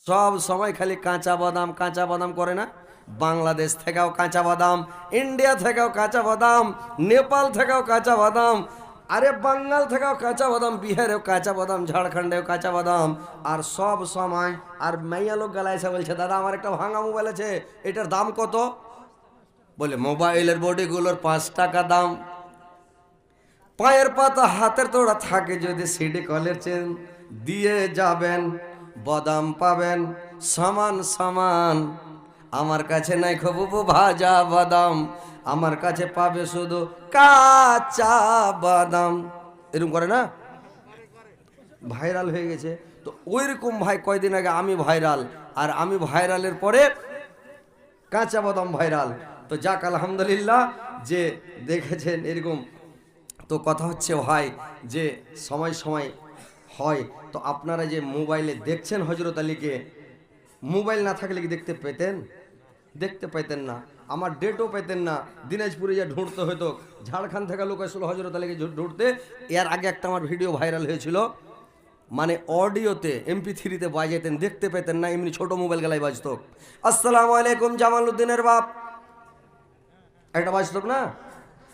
সব সময় খালি কাঁচা বাদাম করে না? বাংলাদেশ থেকেও কাঁচা বাদাম, ইন্ডিয়া থেকেও কাঁচা বাদাম, নেপাল থেকেও কাঁচা বাদাম, আরে বাঙ্গাল থেকেও কাঁচা বাদাম, বিহারেও কাঁচা বাদাম, ঝাড়খণ্ডেও কাঁচা বাদাম। আর সব সময় আর মাইয়া লোক গেলা এসে বলছে, দাদা আমার একটা ভাঙা মোবাইল আছে, এটার দাম কত? বলে মোবাইলের বডিগুলোর 5 টাকা দাম। পায়ের পাতা হাতের তোড়া থাকে যদি সিডি কলের চেন দিয়ে যাবেন, বাদাম পাবেন সমান সমান। আমার কাছে নাই খবুবু ভাজা বাদাম, আমার কাছে পাবে শুধু কাঁচা বাদাম। এরকম করে না? ভাইরাল হয়ে গেছে তো ওইরকম ভাই। কয়দিন আগে আমি ভাইরাল, আর আমি ভাইরালের পরে কাঁচা বাদাম ভাইরাল। তো যাক আলহামদুলিল্লাহ যে দেখেছেন এরকম। তো কথা হচ্ছে ভাই যে সময় সময় হয়। তো আপনারা যে মোবাইলে দেখছেন হজরত আলীকে, মোবাইল না থাকলে কি দেখতে পেতেন? দেখতে পেতেন না, আমার ডেটও পেতেন না। দিনাজপুরে যা ঢুঁড়তে হতো, ঝাড়খণ্ড থেকে লোক আসলো হজরত আলীকে ঢুঁড়তে। এর আগে একটা আমার ভিডিও ভাইরাল হয়েছিল, মানে অডিওতে MP3-তে বাজাতেন, দেখতে পেতেন না, এমনি ছোট মোবাইল গেলাই বাজত। আসসালামু আলাইকুম জামালউদ্দিনের বাপ, একটা বাজত না?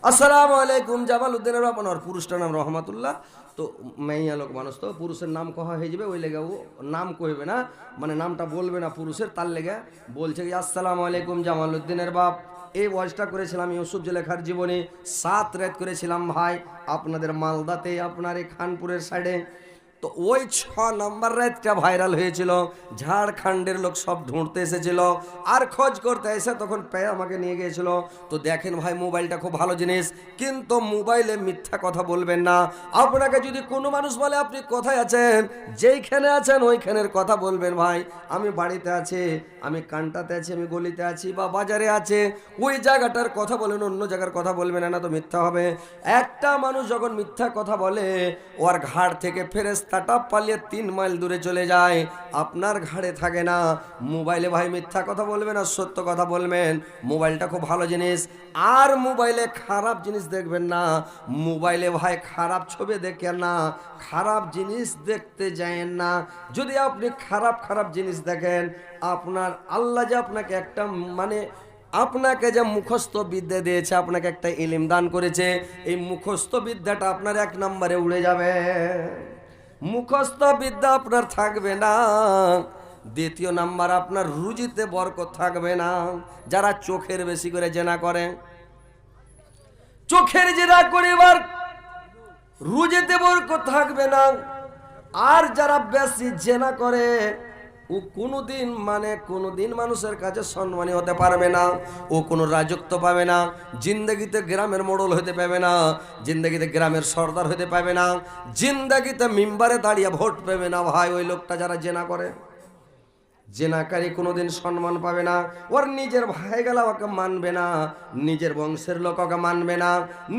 আসসালামু আলাইকুম জামালউদ্দিনের বাপ। ওর পুরুষটার নাম রহমাতুল্লাহ। তো মাইয়া লোক মানুষ, তো পুরুষের নাম কহা হয়ে যাবে, ওই লেগে ও নাম কইবে না, মানে নামটা বলবে না পুরুষের, তার লেগে বলছে কি আসসালামু আলাইকুম জামালউদ্দিনের বাপ। এই ওয়াজটা করেছিলাম ইউসুফ জুলেখার জীবনে, 7 রাত করেছিলাম ভাই আপনাদের মালদাতে, আপনার এই খানপুরের সাইডে। তো ওই 6 নম্বর রাতটা ভাইরাল হয়েছিল, ঝাড়খণ্ডের লোক সব ঢুঁড়তে এসেছিল আর খোঁজ করতে এসে তখন পেয়ে আমাকে নিয়ে গিয়েছিল। তো দেখেন ভাই মোবাইলটা খুব ভালো জিনিস, কিন্তু মোবাইলে মিথ্যা কথা বলবেন না। আপনাকে যদি কোনো মানুষ বলে আপনি কোথায় আছেন, যেইখানে আছেন ওইখানের কথা বলবেন। ভাই আমি বাড়িতে আছি, আমি কানটাতে আছি, আমি গলিতে আছি বা বাজারে আছে, ওই জায়গাটার কথা বলেন, অন্য জায়গার কথা বলবেন না, তো মিথ্যা হবে। একটা মানুষ যখন মিথ্যা কথা বলে, ওর ঘাড় থেকে ফেরেশতাটা পালিয়ে 3 মাইল দূরে চলে যায়, আপনার ঘাড়ে থাকে না। মোবাইলে ভাই মিথ্যা কথা বলবেন আর সত্য কথা বলবেন। মোবাইলটা খুব ভালো জিনিস, আর মোবাইলে খারাপ জিনিস দেখবেন না। মোবাইলে ভাই খারাপ ছবি দেখেন না, খারাপ জিনিস দেখতে যায়েন না। যদি আপনি খারাপ খারাপ জিনিস দেখেন, আপনার আল্লাহ যে আপনাকে একটা মানে আপনাকে যে মুখস্থ বিদ্যা দিয়েছে, আপনাকে একটা ইলম দান করেছে, এই মুখস্থ বিদ্যাটা আপনার 1 নম্বরে উড়ে যাবে। মুখস্থ বিদ্যা আপনার থাকবে না। দ্বিতীয় নাম্বার, আপনার রুজিতে বরকত থাকবে না। যারা চোখের বেশি করে জেনা করে, চোখের জেনা করিবার রুজিতে বরকত থাকবে না। আর যারা বেশি জেনা করে, ও কোনোদিন মানুষের কাছে সম্মানী হতে পারবে না, ও কোনো রাজত্ব পাবে না, জিন্দগিতে গ্রামের মোড়ল হতে পাবে না, জিন্দগিতে গ্রামের সর্দার হতে পাবে না, জিন্দগিতে মিম্বারে দাঁড়িয়ে ভোট পাবে না। ভাই ওই লোকটা যারা জেনা করে, জেনাকারী কোনোদিন সম্মান পাবে না। ওর নিজের ভাই গেলা ওকে মানবে না, নিজের বংশের লোক ওকে মানবে না,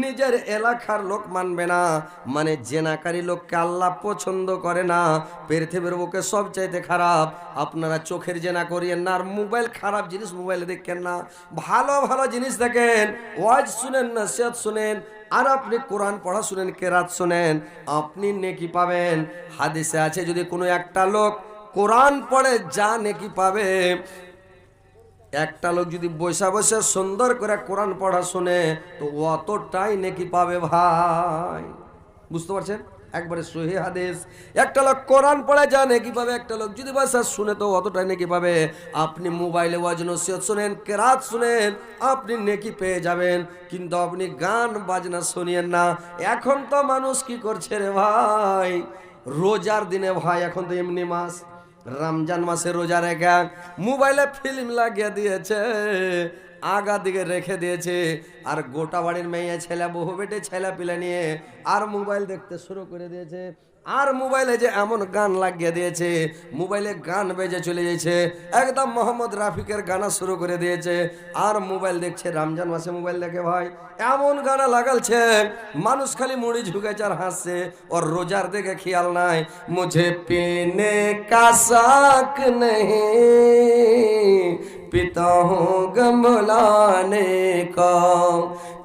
নিজের এলাকার লোক মানবে না। মানে জেনাকারী লোককে আল্লাহ পছন্দ করে না। পৃথিবীর বুকে সবচাইতে খারাপ। আপনারা চোখের জেনা করিয়েন না, আর মোবাইল খারাপ জিনিস মোবাইলে দেখেন না, ভালো ভালো জিনিস দেখেন, ওয়াজ শুনেন, নসিহত শুনেন, আর আপনি কোরআন পড়া শুনেন, কেরাত শুনেন, আপনি নেকি পাবেন। হাদিসে আছে যদি কোনো একটা লোক কোরআন পড়ে যা নেকি পাবে, একটা লোক যদি বসে বসে সুন্দর করে কোরআন পড়া শুনে, তো অতটাই নেকি পাবে ভাই। বুঝতে পারছেন? একবারে সহিহ হাদিস। একটা লোক কোরআন পড়ে যা নেকি পাবে, একটা লোক যদি বসে শুনে তো অতটাই নেকি পাবে। আপনি মোবাইলে ওয়াজ নসিহত শুনেন, কেরাত শুনেন, আপনি নেকি পেয়ে যাবেন, কিন্তু আপনি গান বাজনা শুনিয়েন না। এখন তো মানুষ কি করছে রে ভাই, রোজার দিনে ভাই, এখন তো এমনি মাস, রমজান মাসে রোজা রেখে মোবাইলে ফিল্ম লাগিয়ে দিয়েছে, আগা দিকে রেখে দিয়েছে, আর গোটা বাড়ির মেয়ে ছেলে, বহু বেটে ছেলে পিলে নিয়ে আর মোবাইল দেখতে শুরু করে দিয়েছে। আর মোবাইলে যে এমন গান লাগিয়ে দিয়েছে, মোবাইলে গান বেজে চলে যাচ্ছে, একদম মোহাম্মদ রাফিকের গানা শুরু করে দিয়েছে, আর মোবাইল দেখছে। রমজান মাসে মোবাইল দেখে ভাই এমন গানা লাগালছে, মানুষ খালি মুড়ি ঝুঁকেছে আর হাসছে, ওর রোজার দিকে খেয়াল নাই। মুঝে পিনে কা শাক नहीं, पिता हूँ गम भुलाने को,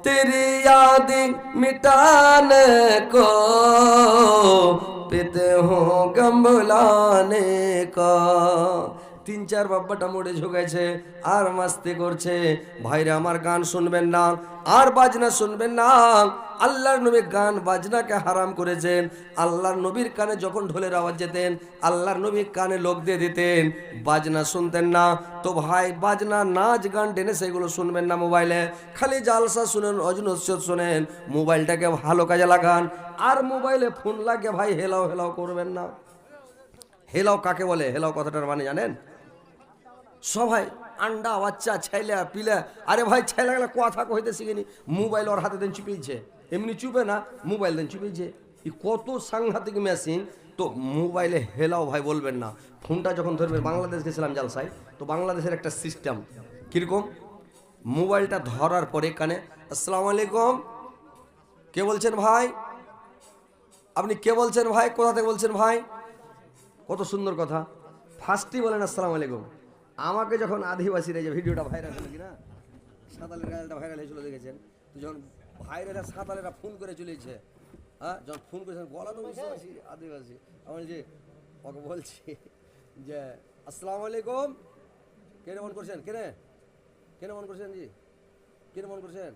तेरी याद मिटाने को, पिता हूँ गम भुलाने को। 3-4 বাব্বাটা মোড়ে ঝুঁকেছে আর মাস্তি করছে। ভাইরা আমার, গান শুনবেন না আর বাজনা শুনবেন না। আল্লাহর নবী গান বাজনাকে হারাম করেছেন। আল্লাহর নবীর কানে যখন ঢোলের আওয়াজ যেতেন, আল্লাহর নবীর কানে লোক দিয়ে দিতেন, বাজনা শুনতেন না। তো ভাই, বাজনা নাচ গান টেনে সেগুলো শুনবেন না মোবাইলে। খালি জালসা শুনেন, অজনসিয়ত শুনেন, মোবাইলটাকে ভালো কাজে লাগান। আর মোবাইলে ফোন লাগে ভাই হেলাও হেলাও করবেন না। হেলাও কাকে বলে? হেলাও কথাটার মানে জানেন? সবাই আন্ডা বাচ্চা ছেলে পিলে, আরে ভাই ছেলে গেলে কথা কইতে শিখিনি, মোবাইল ওর হাতে দেন চুপিয়েছে, এমনি চুপে না, মোবাইল দেন চুপিয়েছে। কত সাংঘাতিক মেশিন। তো মোবাইলে হেলাও ভাই বলবেন না। ফোনটা যখন ধরবেন, বাংলাদেশ গেছিলাম জালসায়, তো বাংলাদেশের একটা সিস্টেম কিরকম, মোবাইলটা ধরার পরে কানে আসসালামু আলাইকুম, কে বলছেন ভাই? আপনি কে বলছেন ভাই? কোথা থেকে বলছেন ভাই? কত সুন্দর কথা। ফার্স্টই বলেন আসসালামু আলাইকুম। আমাকে যখন আদিবাসীরা, যে ভিডিওটা ভাইরাল হলো কিনা, সাঁতালের গাড়িটা ভাইরাল হয়েছিল দেখেছেন, তো যখন ভাইরাল সাঁতালেরা ফোন করে চলেছে, হ্যাঁ, যখন ফোন করেছেন গলা তো বুঝতে পারছি আদিবাসী, আমি যে ওকে বলছি যে আসসালামু আলাইকুম, কেন মন করছেন? কেন মন করছেন জি? কেন মন করছেন?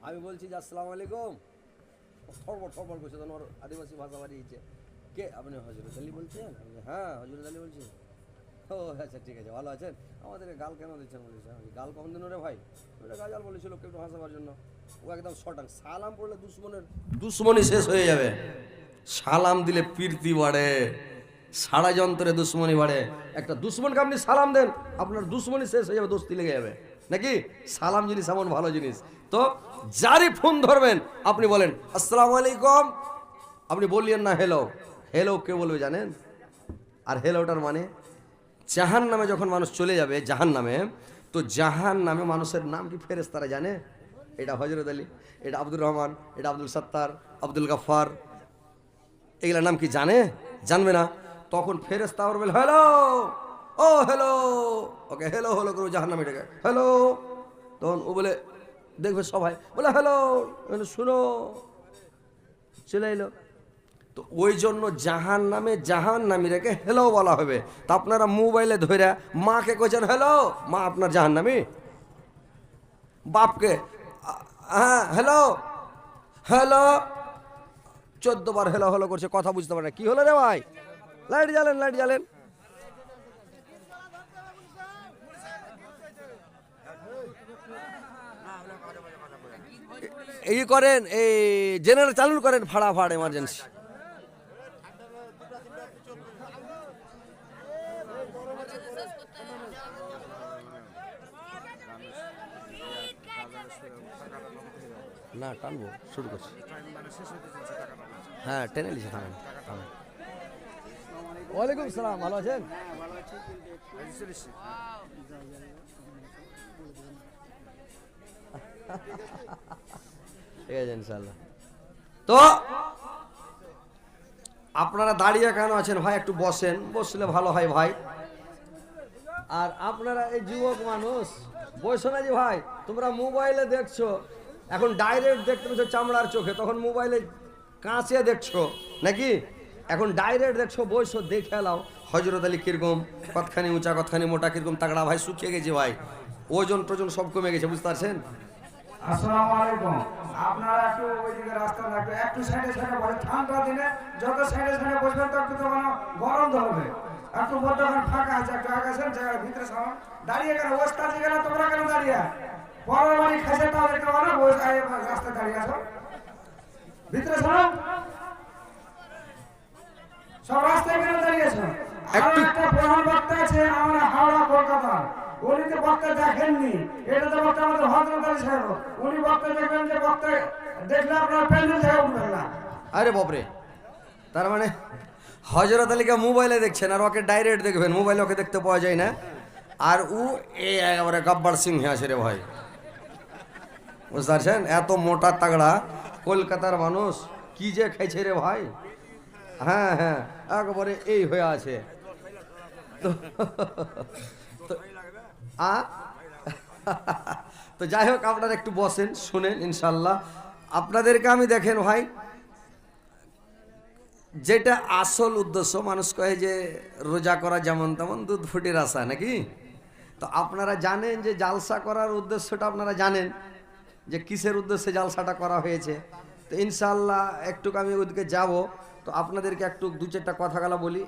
আমি বলছি যে আসসালামু আলাইকুম, থরবর করছে, তখন ওর আদিবাসী ভাষা বাড়িয়েছে। কে আপনি? হজরত আলী বলছেন? হ্যাঁ হজরত আলী বলছি। ও আচ্ছা ঠিক আছে, ভালো আছেন? আমাদেরকে গাল কেন দিচ্ছেন? বলেছে গাল কখন দিন রে ভাই? ওটা গাজাল বলেছিল লোককে একটু হাসাবার জন্য। ও একদম শটাং। সালাম পড়লে দুশ্মনী শেষ হয়ে যাবে। সালাম দিলে প্রীতি বাড়ে, সারা যন্ত্রে দুশ্মনী বাড়ে। একটা দুশ্মনকে আপনি সালাম দেন, আপনার দুশ্মনী শেষ হয়ে যাবে, দোস্তি লেগে যাবে নাকি? সালাম জিনিস এমন ভালো জিনিস। তো যারই ফোন ধরবেন আপনি বলেন আসসালামু আলাইকুম। আপনি বললেন না হেলো। হেলো কে বলবে জানেন? আর হেলোটার মানে জাহান নামে যখন মানুষ চলে যাবে, জাহান নামে, তো জাহান নামে মানুষের নাম কি ফেরেশতারা জানে? এটা হজরত আলী, এটা আব্দুর রহমান, এটা আব্দুল সত্তার, আব্দুল গাফফার, এগুলার নাম কি জানে? জানবে না। তখন ফেরেশতা বলবে হ্যালো, ও হ্যালো, ওকে হ্যালো হ্যালো করো জাহান নামে ডেকে হ্যালো। তখন ও বলে, দেখবে সবাই বলে হ্যালো, শুনো, চলে এলো। তো ওই জন্য জাহান নামে রেখে হ্যালো বলা হবে। তা আপনারা মোবাইলে ধরে মাকে কইছেন হ্যালো, মা আপনার জাহান নামে। বাপকে হ্যাঁ হ্যালো হ্যালো, 14 বার হ্যালো হ্যালো করছে, কথা বুঝতে পারে না। কি হলো রে ভাই? লাইট জ্বালেন। এই করেন, এই জেনারেল চালু করেন, ফাড়াফাড় এমার্জেন্সি। না টানবো, শুরু করছি। হ্যাঁ টেনে লিখে থামেন। ওয়ালাইকুম সালাম, ভালো আছেন? ঠিক আছে ইনশাল্লাহ। তো আপনারা দাঁড়িয়ে কেন আছেন ভাই? একটু বসেন, বসলে ভালো হয় ভাই। আর আপনারা এই যুবক মানুষ বসো না যে ভাই, তোমরা মোবাইলে দেখছো, এখন ডাইরেক্ট দেখতে পাচ্ছ চামড়ার চোখে, তখন মোবাইলে কাঁচে দেখছো নাকি? এখন ডাইরেক্ট দেখছো, বসো দেখে এলাও হজরত আলী কিরকম, কতখানি উঁচা কতখানি মোটা, কিরকম তাগড়া ভাই, শুকিয়ে গেছে ভাই, ওজন টোজন সব কমে গেছে, বুঝতে পারছেন? আসসালামু আলাইকুম। আপনারা একটু ওইদিকে রাস্তা লাগবে, একটু সাইডে বসে, ঠান্ডা দিনে যত সাইডে বসবেন তো একটু তখন গরম ধরবে। একটু বর্তমান ফাঁকা আছে, একটু আগাছেন জায়গার ভিতরে সামান দাঁড়িয়ে গেলে ওস্তাদি গেলে তোমরা কেন দাঁড়িয়ে? পরের বাড়ি খাইছে তাও দেখতে পারো না, ওই রাস্তায় দাঁড়িয়ে আসো, ভিতরে সামান সব রাস্তায় কেন দাঁড়িয়ে আছো? আর একটা প্রধান বক্তা আছে আমার হাওড়া কলকাতা, উনি তো বক্তা দেখেননি, এটা তো বক্তা আমাদের হযরত আলী সাহেব, উনি বক্তা দেখবেন, যে বক্তা দেখলে আপনার প্যান্ডেল থেকে উঠবেন না। আরে বাপরে, তার মানে হজরত আলীকে মোবাইলে দেখছেন আর ওকে ডাইরেক্ট দেখবেন, মোবাইলে ওকে দেখতে পাওয়া যায় না। আর ও একেবারে গব্বর সিং আছে রে ভাই, বুঝতে পারছেন? এত মোটা তাগড়া কলকাতার মানুষ, কি যে খাইছে রে ভাই। হ্যাঁ হ্যাঁ, একেবারে এই হয়ে আছে। তো যাই হোক, আপনারা একটু বসেন, শুনেন ইনশাল্লাহ। আপনাদেরকে আমি দেখেন ভাই, যেটা আসল উদ্দেশ্য, মানুষ কয়ে যে রোজা করা যেমন তেমন দুধ ফুটির আশা নাকি। তো আপনারা জানেন যে জালসা করার উদ্দেশ্যটা, আপনারা জানেন যে কিসের উদ্দেশ্যে জালসাটা করা হয়েছে। তো ইনশাআল্লাহ একটু আমি ওইদিকে যাব, তো আপনাদেরকে একটু দু চারটা কথা গালা বলি।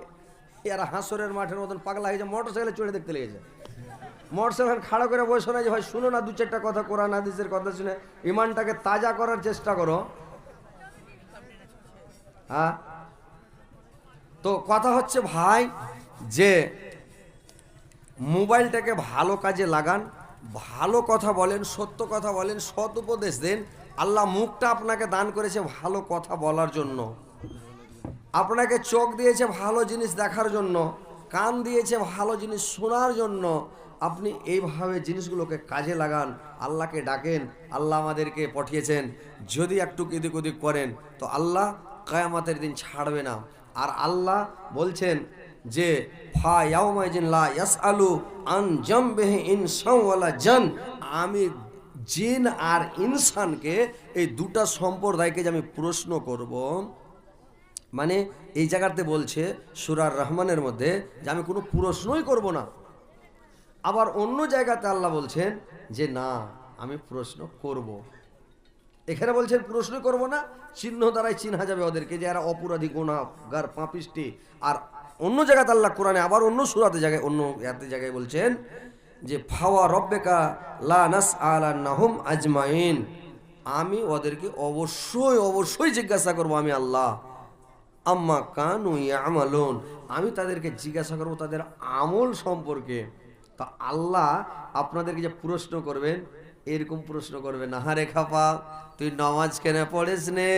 এরা হাঁসরের মাঠের মতন পাগলা হয়েছে, মোটর সাইকেলে চড়ে দেখতে লেগেছে। মোটর সাইকেল খাড়া করে বসে না যে ভাই শুনো না দু চারটা কথা, কোরআন হাদিসের কথা শুনে ইমানটাকে তাজা করার চেষ্টা করো। হ্যাঁ, তো কথা হচ্ছে ভাই যে মোবাইলটাকে ভালো কাজে লাগান, ভালো কথা বলেন, সত্য কথা বলেন, সৎ উপদেশ দেন। আল্লাহ মুখটা আপনাকে দান করেছে ভালো কথা বলার জন্য, আপনাকে চোখ দিয়েছে ভালো জিনিস দেখার জন্য, কান দিয়েছে ভালো জিনিস শোনার জন্য। আপনি এইভাবে জিনিসগুলোকে কাজে লাগান, আল্লাহকে ডাকেন। আল্লাহ আমাদেরকে পাঠিয়েছেন, যদি একটু এদিক ওদিক করেন তো আল্লাহ কিয়ামতের দিন ছাড়বে না। আর আল্লাহ বলছেন যে ফা ইয়াউমাইজিন লা ইয়াসআলু আন জামবিহি ইনসান ওয়ালা জান, আমি জিন আর ইনসানকে, এই দুটা সম্প্রদায়কে যে আমি প্রশ্ন করব। মানে এই জায়গাতে বলছে সূরা রহমানের মধ্যে যে আমি কোনো প্রশ্নই করব না। আবার অন্য জায়গাতে আল্লাহ বলছেন যে না, আমি প্রশ্ন করব। এখানে বলছেন প্রশ্ন করব না, চিহ্ন দ্বারাই চিহ্না যাবে ওদেরকে যে এরা অপরাধী, গুনাহগার, পাপিষ্টি। আর অন্য জায়গাতে আল্লাহ কোরআনে আবার অন্য সূরাতে জায়গায়, অন্য এতে জায়গায় বলছেন যে ফাওয়া রব্বিকা লা নাসআলান্নাহুম আজমাইন, আমি ওদেরকে অবশ্যই অবশ্যই জিজ্ঞাসা করব, আমি আল্লাহ। আম্মা কানু ইয়ামালুন, আমি তাদেরকে জিজ্ঞাসা করব তাদের আমল সম্পর্কে। তা আল্লাহ আপনাদেরকে যে প্রশ্ন করবেন, এরকম প্রশ্ন করবে না, হারে খাপা তুই নামাজ কেন পড়িস নে,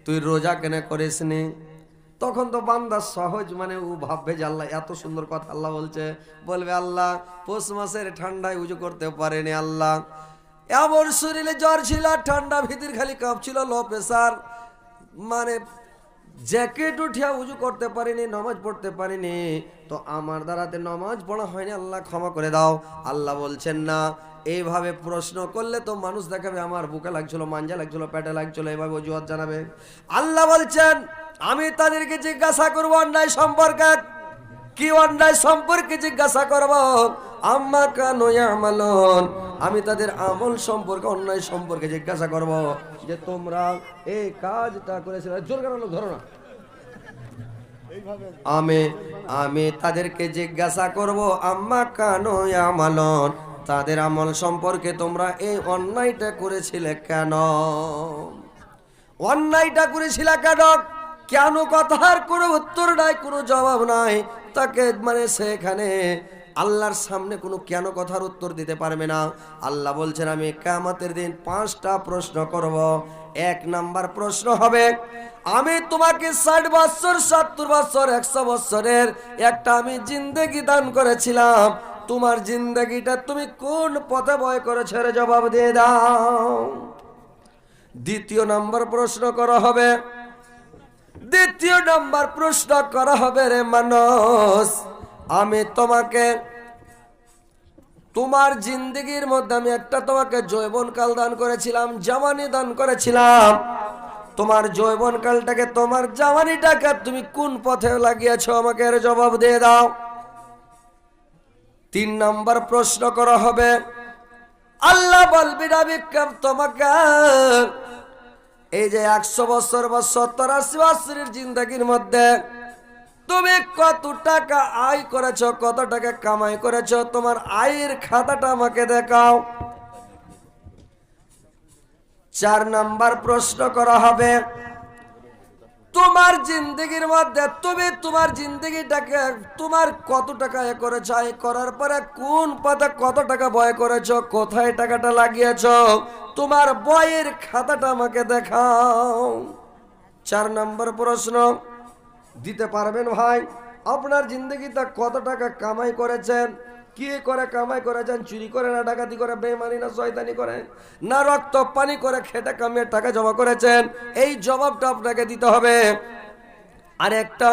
তুই রোজা কেন করিস নে। তখন তো বান্দা সহজ, মানে ও ভাববে যে আল্লাহ এত সুন্দর কথা আল্লাহ বলছে, বলবে আল্লাহ পৌষ মাসের ঠান্ডায় উজু করতে পারেনি, আল্লাহ এমন শরীরে জ্বর ছিল, ঠান্ডা ভিতর খালি কাঁপছিল, লো প্রেসার, মানে জ্যাকেট উঠিয়া উজু করতে পারিনি, নামাজ পড়তে পারিনি, তো আমার দ্বারাতে নামাজ পড়া হয়নি, আল্লাহ ক্ষমা করে দাও। আল্লাহ বলছেন না, এইভাবে প্রশ্ন করলে তো মানুষ দেখাবে আমার বুকে লাগছিল, মাঞ্জা লাগছিল, পেটে লাগছিল, এইভাবে অজুহাত জানাবে। আল্লাহ বলছেন আমি তাদেরকে জিজ্ঞাসা করবো অন্যায় সম্পর্কে। কি অন্যায় সম্পর্কে জিজ্ঞাসা করব? আম্মা কানু ইয়ামালুন, আমি তাদের আমল সম্পর্কে, অন্যায় সম্পর্কে জিজ্ঞাসা করব যে তোমরা এই কাজটা করেছিলে। জোর করে ধরো না। আমি তাদেরকে জিজ্ঞাসা করব আম্মা কানু ইয়ামালুন, তাদের আমল সম্পর্কে তোমরা এই অন্যায়টা করেছিলে কেন? অন্যায়টা করেছিলে কেন? কেন কথার কোনো উত্তর নাই, কোনো জবাব নাই। তাকে মানে সেখানে আল্লাহর সামনে কোনো কেন কথার উত্তর দিতে পারবে না। আল্লাহ বলছেন আমি কিয়ামতের দিন 5টা প্রশ্ন করব। 1 নাম্বার প্রশ্ন হবে, আমি তোমাকে 60 বছর, 70 বছর, 100 বছরের একটা আমি জিন্দেগি দান করেছিলাম, তোমার জিন্দেগিটা তুমি কোন পথে বয় করেছো এর জবাব দিয়ে দাও। 2 নাম্বার প্রশ্ন করা হবে, 2 নাম্বার প্রশ্ন করা হবে, রে মানুষ আমি তোমাকে তোমার জিন্দগির মধ্যে আমি একটা তোমাকে যৌবনকাল দান করেছিলাম, জওয়ানি দান করেছিলাম, তোমার যৌবনকালটাকে, তোমার জওয়ানিটাকে তুমি কোন পথে লাগিয়েছো আমাকে এর জবাব দিয়ে দাও। 3 নাম্বার প্রশ্ন করা হবে, আল্লাহ বলবি নবী তোমাকে এই যে 100 বছর বা 70-80 বছরের জিন্দগির মধ্যে তুমি কত টাকা আয় করেছো, কত টাকা কামাই করেছো, তোমার আয়ের খাতাটা আমাকে দেখাও। 4 নাম্বার প্রশ্ন করা হবে, তোমার জিন্দগির মধ্যে তুমি তোমার জিন্দগিটাকে তোমার কত টাকা আয় করেছো, আয় করার পরে কোন পথে কত টাকা ব্যয় করেছো, কোথায় টাকাটা লাগিয়েছো, তোমার বইয়ের খাতাটা আমাকে দেখাও। 4 নাম্বার প্রশ্ন দিতে পারবেন ভাই? আপনার জিন্দগিতে কত টাকা কামাই করেছেন, কি করে কামাই করেছেন? চুরি করে না ডাকাতি করে, বেঈমানি না শয়তানি করে, না রক্ত পানি করে খেটে কামিয়ে টাকা জমা করেছেন? এই জবাবটা আপনাকে দিতে হবে। আর একটা,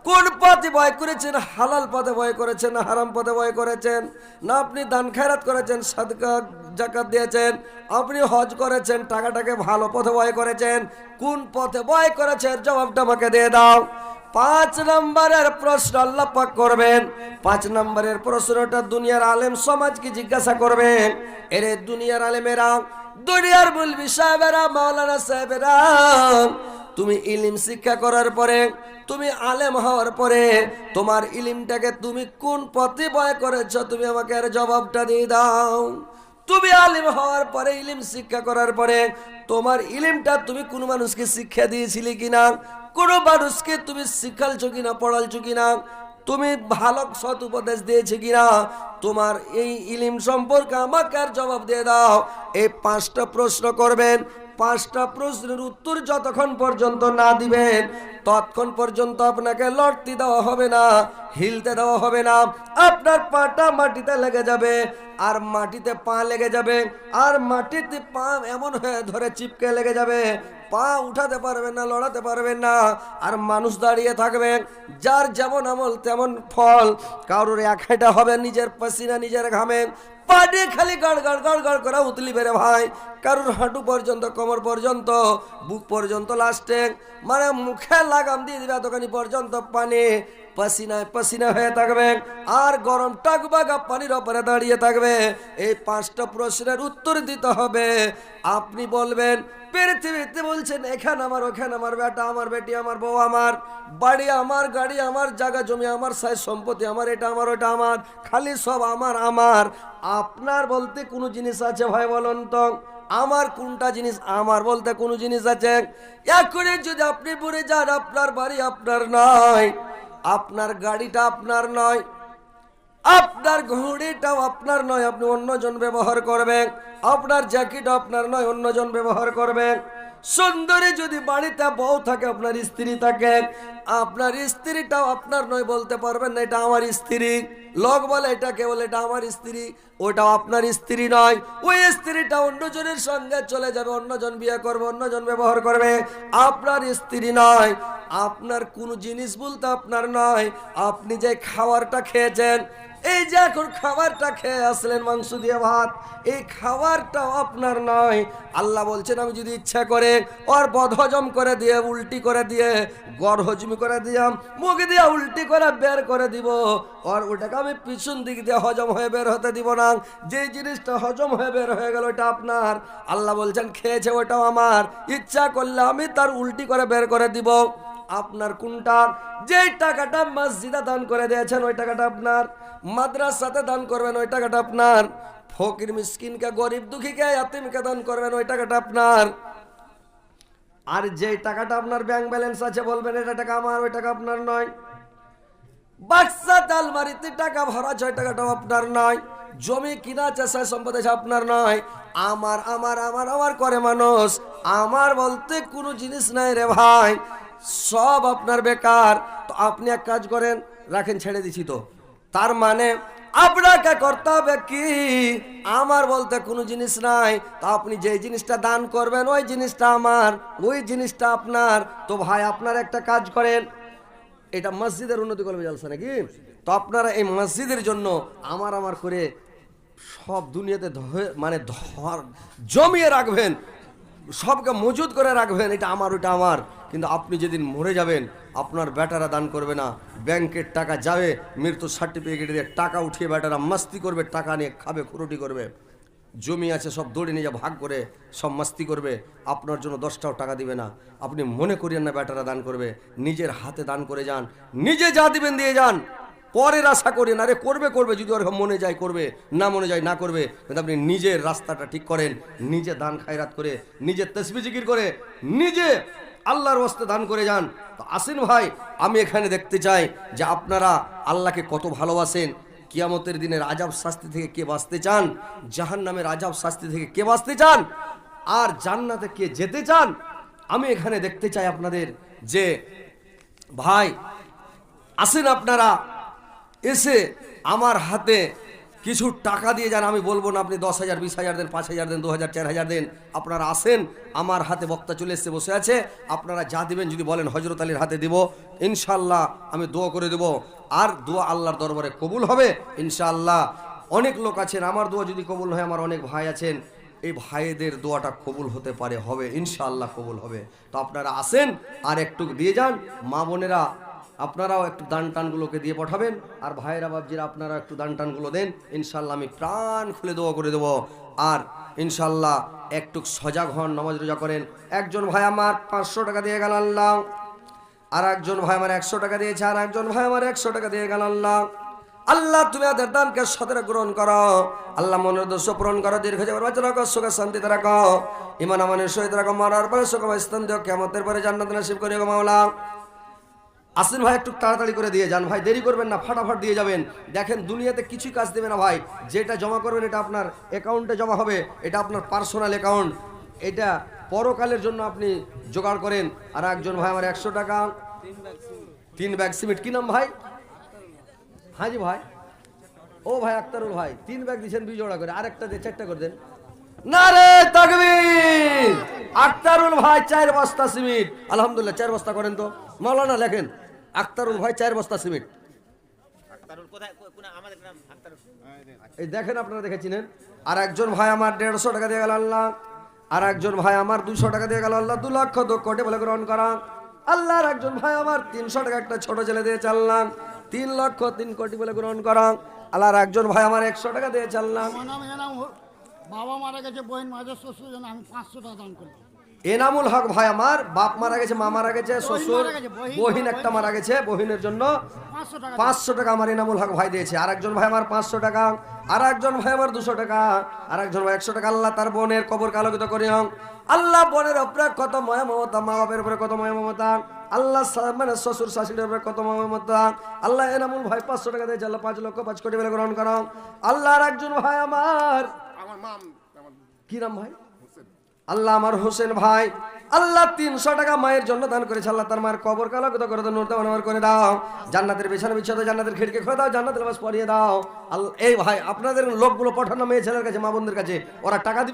কোন পথে ভয় করেছেন? হালাল পথে ভয় করেছেন না হারাম পথে ভয় করেছেন? না আপনি দান খেরাত করেছেন, সাদকা জাকাত দিয়েছেন, আপনি হজ করেছেন, টাকাটাকে ভালো পথে ভয় করেছেন? কোন পথে ভয় করেছেন? জবাবটা আমাকে দিয়ে দাও। 5 নম্বরের প্রশ্ন আল্লাহ পাক করবেন। 5 নম্বরের প্রশ্নটা দুনিয়ার আলেম সমাজকে জিজ্ঞাসা করবেন। এরে দুনিয়ার আলেমেরা, দুনিয়ার মুলবি সাহেবেরা, মাওলানা সাহেবেরা, তুমি ইলম শিক্ষা করার পরে, তুমি আলেম হওয়ার পরে তোমার ইলমটাকে তুমি কোন পথে ভয় করেছ? তুমি আমাকে এর জবাবটা দিয়ে দাও। তুমি আলেম হওয়ার পরে, ইলম শিক্ষা করার পরে তোমার ইলমটা তুমি কোন মানুষকে শিক্ষা দিয়েছিলে কিনা? কোন মানুষকে তুমি শিখালছো কিনা, পড়ালছো কিনা? তুমি ভালো সৎ উপদেশ দিয়েছে কিনা? তোমার এই ইলম সম্পর্কে আমাকে আর জবাব দিয়ে দাও। এই 5টা প্রশ্ন করবেন। 5টা প্রশ্নের উত্তর যতক্ষণ পর্যন্ত না দিবেন ততক্ষণ পর্যন্ত আপনাকে লড়তে দেওয়া হবে না, হিলতে দেওয়া হবে না। আপনার পাটা মাটিতে লেগে যাবে, আর মাটিতে পা লেগে যাবে, আর মাটিতে পা এমন হয়ে ধরে চিপকে লেগে যাবে, পা উঠাতে পারবেন না, লড়াতে পারবেন না। আর মানুষ দাঁড়িয়ে থাকবে, যার যেমন আমল তেমন ফল। কারোর এক হেঁটা হবে নিজের পসিনা, নিজের ঘামে, পাড়ে খালি গড় গড় গড় গড় করে উতলি বেড়ে ভাই। কারোর হাঁটু পর্যন্ত, কোমর পর্যন্ত, বুক পর্যন্ত, লাস্টে মানে মুখে লাগাম দিয়ে দিবে এতখানি পর্যন্ত পানি, পসিনায় পসিনা হয়ে থাকবে, আর গরম টাকবাগা পানির ওপরে দাঁড়িয়ে থাকবে। এই 5টা প্রশ্নের উত্তর দিতে হবে। আপনি বলবেন, পৃথিবীতে বলছেন এখানে আমার, ওখানে আমার, বেটা আমার, বেটি আমার, বউ আমার, বাড়ি আমার, গাড়ি আমার, জায়গা জমি আমার, সাই সম্পত্তি আমার, এটা আমার, ওটা আমার, খালি সব আমার আমার। আপনার বলতে কোনো জিনিস আছে ভাই বলুন তো? আমার কোনটা জিনিস? আমার বলতে কোনো জিনিস আছে? এখনই যদি আপনি পড়ে যান, আপনার বাড়ি আপনার নয়, আপনার গাড়িটা আপনার নয়, আপনার ঘড়িটাও আপনার নয়, আপনি অন্যজন ব্যবহার করবেন। আপনার জ্যাকেট আপনার নয়, অন্যজন ব্যবহার করবেন। সুন্দরী যদি বাড়িতে বউ থাকে, আপনার স্ত্রী থাকে, আপনার স্ত্রীটাও আপনার নয়, বলতে পারবেন না এটা আমার স্ত্রী। লোক বলে এটা কে? বলে এটা আমার স্ত্রী। ওটাও আপনার স্ত্রী নয়। ওই স্ত্রীটা অন্যজনের সঙ্গে চলে যাবে, অন্যজন বিয়ে করবে, অন্যজন ব্যবহার করবে, আপনার স্ত্রী নয়। আপনার কোনো জিনিস বলতে আপনার নয়। আপনি যে খাবারটা খেয়েছেন, এই যে এখন খাবারটা খেয়ে আসলেন মাংস দিয়ে ভাত, এই খাবারটাও আপনার নয়। আল্লাহ বলছেন আমি যদি ইচ্ছা করে ওর বদহজম করে দিয়ে, উল্টি করে দিয়ে, গড় হজমি করে দিয়াম, মুখ দিয়ে উল্টি করে বের করে দিব, আর ওটাকে আমি পিছন দিক দিয়ে হজম হয়ে বের হতে দিব না। যে জিনিসটা হজম হয়ে বের হয়ে গেল ওটা আপনার। আল্লাহ বলছেন খেয়েছে ওটাও আমার, ইচ্ছা করলে আমি তার উল্টি করে বের করে দিব। আপনার কোনটা? যে টাকাটা মসজিদে দান করে দিয়েছেন ওই টাকাটা আপনার, মাদ্রাসাতে দান করবেন ওই টাকাটা আপনার, ফকির মিসকিনকে, গরিব দুঃখীকে, ইয়াতিমকে দান করবেন ওই টাকাটা আপনার। আর যে টাকাটা আপনার ব্যাংক ব্যালেন্স আছে বলবেন এটা টাকা আমার, ওই টাকা আপনার নয়। বাক্সাতে আলমারিতে টাকা ভরা আছে ওই টাকাটাও আপনার নয়। জমি কিনা চাষা সম্পদ আছে আপনার নয়। আমার আমার আমার আমার করে মানুষ, আমার বলতে কোনো জিনিস নাই রে ভাই, সব আপনার বেকার। তো আপনি এক কাজ করেন, রাখেন, ছেড়ে দিছি তো, তার মানে আপনাকে করতে হবে কি? আমার বলতে কোনো জিনিস নাই। তো আপনি যে জিনিসটা দান করবেন ওই জিনিসটা আমার, ওই জিনিসটা আপনার। তো ভাই আপনার একটা কাজ করেন, এটা মসজিদের উন্নতি করবে জালসা নাকি? তো আপনারা এই মসজিদের জন্য আমার আমার করে সব দুনিয়াতে মানে জমিয়ে রাখবেন, সবকে মজুদ করে রাখবেন, এটা আমার, ওটা আমার। কিন্তু আপনি যেদিন মরে যাবেন, আপনার বেটারা দান করবে না, ব্যাংকের টাকা যাবে, মৃত্যু সার্টিফিকেট দিয়ে টাকা উঠিয়ে বেটারা মাস্তি করবে, টাকা নিয়ে খাবে, খুরুটি করবে। জমি আছে সব দৌড়ে নিয়ে ভাগ করে সব মাস্তি করবে, আপনার জন্য 10টাও টাকা দিবে না। আপনি মনে করিয়েন না বেটারা দান করবে, নিজের হাতে দান করে যান, নিজে যা দিবেন দিয়ে যান, পরের আশা করেন। আরে করবে করবে, যদি ওর মনে যায় করবে, না মনে যায় না করবে। কিন্তু আপনি নিজের রাস্তাটা ঠিক করেন, নিজে দান খায়রাত করে, নিজে তসবিহ জিকির করে, নিজে আল্লাহর ওয়াস্তে দান করে যান। তো আসেন ভাই, আমি এখানে দেখতে চাই যে আপনারা আল্লাহকে কত ভালোবাসেন। কিয়ামতের দিনের আযাব শাস্তি থেকে কে বাঁচতে চান? জাহান্নামের আযাব শাস্তি থেকে কে বাঁচতে চান? আর জান্নাতে কে যেতে চান? আমি এখানে দেখতে চাই আপনাদের যে ভাই আসেন আপনারা এসে আমার হাতে কিছু টাকা দিয়ে যান, আমি বলবো না আপনি 10,000 20,000 দেন, 5,000 দেন, 2,000 4,000 দেন। আপনারা আসেন, আমার হাতে বক্তা চলে এসে বসে আছে, আপনারা যা দিবেন যদি বলেন হযরত আলীর হাতে দিব, ইনশাআল্লাহ আমি দোয়া করে দেব, আর দোয়া আল্লাহর দরবারে কবুল হবে ইনশাআল্লাহ। অনেক লোক আছেন, আমার দোয়া যদি কবুল হয়, আমার অনেক ভাই আছেন, এই ভাইদের দোয়াটা কবুল হতে পারে, হবে ইনশাআল্লাহ কবুল হবে। তো আপনারা আসেন আর একটু দিয়ে যান, মা বোনেরা আপনারাও একটু দান টানগুলোকে দিয়ে পাঠাবেন, আর ভাইরা বাবজিরা আপনারা একটু দান টানগুলো দেন, ইনশাআল্লাহ আমি প্রাণ খুলে দোয়া করে দেবো। আর ইনশাআল্লাহ একটু সজাগ হন, নামাজ রোজা করেন। একজন ভাই আমার 500 টাকা দিয়ে গেল আল্লাহ, আর একজন ভাই আমার 100 টাকা দিয়েছে, আর একজন ভাই আমার 100 টাকা দিয়ে গেল আল্লাহ। আল্লাহ তুমি তাদের দানকে সতেরা গ্রহণ করো, আল্লাহ মনের দোষ পূরণ করো, দীর্ঘ জীবন বাঁচা রাখো, সুখে শান্তিতে রাখো, ইমান আমানের সহিত রাখো, মরার পরে সুখ স্থান দিও, কিয়ামতের পরে জান্নাত নসিব করিও মাওলা। আসেন ভাই, একটু তাড়াতাড়ি করে দিয়ে যান ভাই, দেরি করবেন না, ফাটাফাট দিয়ে যাবেন। দেখেন দুনিয়াতে কিছুই কাজ দেবে না ভাই, যেটা জমা করবেন এটা আপনার অ্যাকাউন্টে জমা হবে, এটা আপনার পার্সোনাল অ্যাকাউন্ট, এটা পরকালের জন্য আপনি জোগাড় করেন। আর একজন ভাই আমার 100 টাকা, 3 ব্যাগ সিমেন্ট, কি নাম ভাই? হাজি ভাই, ও ভাই আক্তারুল ভাই 3 ব্যাগ দিয়েছেন 2 জোড়া করে, আরেকটা দিয়ে 4টা করে দেন। নারে তাকবীর! আক্তারুল ভাই 4 বস্তা সিমেন্ট, আলহামদুলিল্লাহ 4 বস্তা করেন তো, মাওলানা লেখেন আক্তারুল ভাই 4 বস্তা সিমেন্ট। এই দেখেন আপনারা দেখেছিলেন। আর একজন ভাই আমার 150 টাকা দিয়ে গেল আল্লাহ, আর একজন ভাই আমার 200 টাকা দিয়ে গেল আল্লাহ, 2 লক্ষ 2 কোটি বলে গ্রহণ করা আল্লাহ। আর একজন ভাই আমার 300 টাকা একটা ছোট ছেলে দিয়ে চাললাম, 3 লক্ষ 3 কোটি বলে গ্রহণ করা আল্লাহ। আর একজন ভাই আমার 100 টাকা দিয়ে চাললাম। বাবা মারা গেছে, বহিন মারা শ্বশুর জন্য আমি 500 টাকা দান করলাম। এনামুল হক ভাই আমার বাপ মারা গেছে, মা মারা গেছে, শ্বশুর বহিন একটা মারা গেছে, বহিনের জন্য 500 টাকা আমার এনামুল হক ভাই দিয়েছে। আর একজন ভাই আমার 500 টাকা, আর একজন ভাই আমার 200 টাকা, আর একজন ভাই 100 টাকা। আল্লাহ তার বোনের কবর আলোকিত করিও আল্লাহ, বোনের উপরে কত মায়া মমতা, মা বাপের উপরে কত মায়া মমতা আল্লাহ, মানে শ্বশুর শাশুড়ির উপরে কত মায়া মমতা আল্লাহ। এনামুল ভাই 500 টাকা দিয়েছে আল্লাহ, 5 লক্ষ 5 কোটি বলে গ্রহণ করো আল্লাহ। আর একজন ভাই আমার কি নাম ভাই? আল্লাহ আমার হোসেন ভাই আল্লাহ 300 টাকা মায়ের জন্য দান করেছে আল্লাহ, তার মায়ের কবর আলোকিত করে দাও, নূর দাও, আনওয়ার করে দাও, জান্নাতের বিছানা বিছিয়ে দাও, জান্নাতের খিড়কি খুলে দাও, জান্নাতের লিবাস পরিয়ে দাও আল্লাহ। এই ভাই আপনাদের লোকগুলো পাঠানো মেয়ে ছেলের কাছে, মা বোনদের কাছে, ওরা টাকা দিবে।